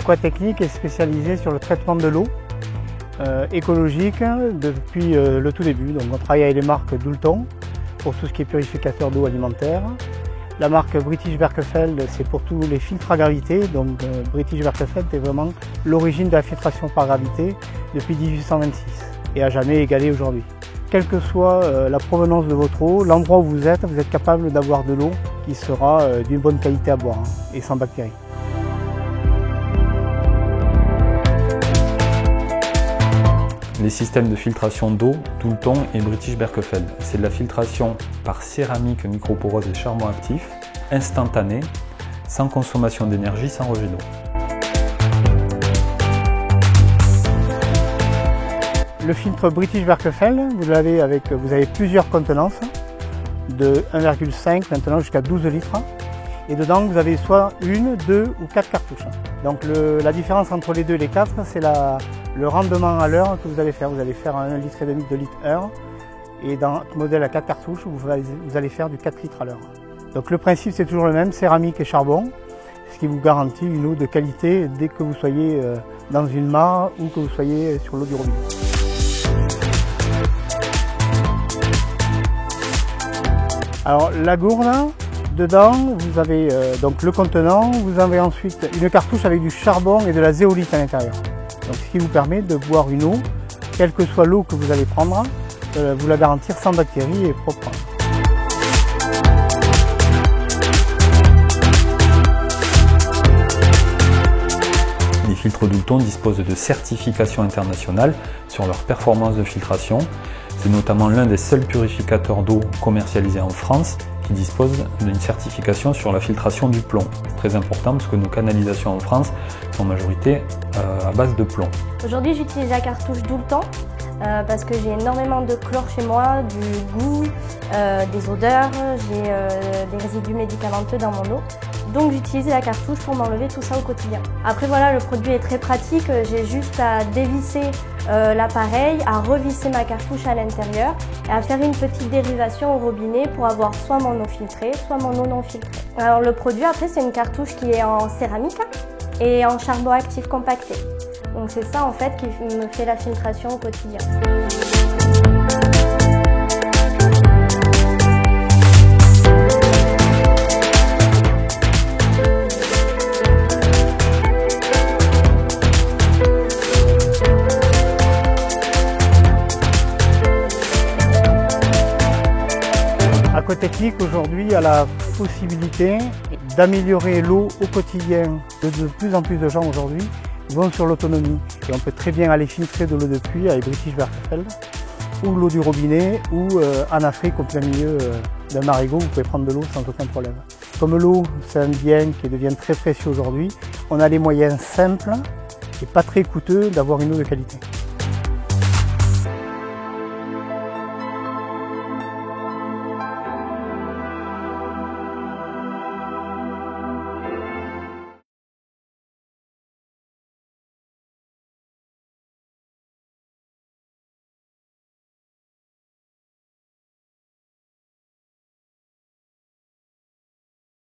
Aquatechnique est spécialisé sur le traitement de l'eau écologique depuis le tout début. Donc on travaille avec les marques Doulton pour tout ce qui est purificateur d'eau alimentaire. La marque British Berkefeld, c'est pour tous les filtres à gravité. Donc British Berkefeld est vraiment l'origine de la filtration par gravité depuis 1826 et à jamais égalé aujourd'hui. Quelle que soit la provenance de votre eau, l'endroit où vous êtes capable d'avoir de l'eau qui sera d'une bonne qualité à boire et sans bactéries. Les systèmes de filtration d'eau Doulton et British Berkefeld, c'est de la filtration par céramique microporeuse et charbon actif, instantanée, sans consommation d'énergie, sans rejet d'eau. Le filtre British Berkefeld, vous avez plusieurs contenances, de 1,5 maintenant jusqu'à 12 litres. Et dedans, vous avez soit une, deux ou quatre cartouches. Donc la différence entre les deux et les quatre, c'est le rendement à l'heure que vous allez faire. Vous allez faire un 1,5 litre, 2 litres heure. Et dans le modèle à 4 cartouches, vous allez faire du 4 litres à l'heure. Donc le principe, c'est toujours le même, céramique et charbon, ce qui vous garantit une eau de qualité dès que vous soyez dans une mare ou que vous soyez sur l'eau du robinet. Alors la gourde, dedans vous avez donc le contenant, vous avez ensuite une cartouche avec du charbon et de la zéolite à l'intérieur. Donc ce qui vous permet de boire une eau, quelle que soit l'eau que vous allez prendre, vous la garantir sans bactéries et propre. Les filtres Doulton disposent de certifications internationales sur leur performance de filtration. C'est notamment l'un des seuls purificateurs d'eau commercialisés en France qui dispose d'une certification sur la filtration du plomb. C'est très important parce que nos canalisations en France sont en majorité à base de plomb. Aujourd'hui, j'utilise la cartouche Doulton parce que j'ai énormément de chlore chez moi, du goût, des odeurs, j'ai des résidus médicamenteux dans mon eau. Donc j'utilise la cartouche pour m'enlever tout ça au quotidien. Après voilà, le produit est très pratique, j'ai juste à dévisser l'appareil, à revisser ma cartouche à l'intérieur et à faire une petite dérivation au robinet pour avoir soit mon eau filtrée, soit mon eau non filtrée. Alors le produit après c'est une cartouche qui est en céramique et en charbon actif compacté. Donc c'est ça en fait qui me fait la filtration au quotidien. Aquatechnique aujourd'hui a la possibilité d'améliorer l'eau au quotidien. De plus en plus de gens aujourd'hui vont sur l'autonomie et on peut très bien aller filtrer de l'eau de pluie avec British Berkefeld ou l'eau du robinet ou en Afrique au plein milieu d'un marigot vous pouvez prendre de l'eau sans aucun problème. Comme l'eau c'est un bien qui devient très précieux aujourd'hui, on a les moyens simples et pas très coûteux d'avoir une eau de qualité.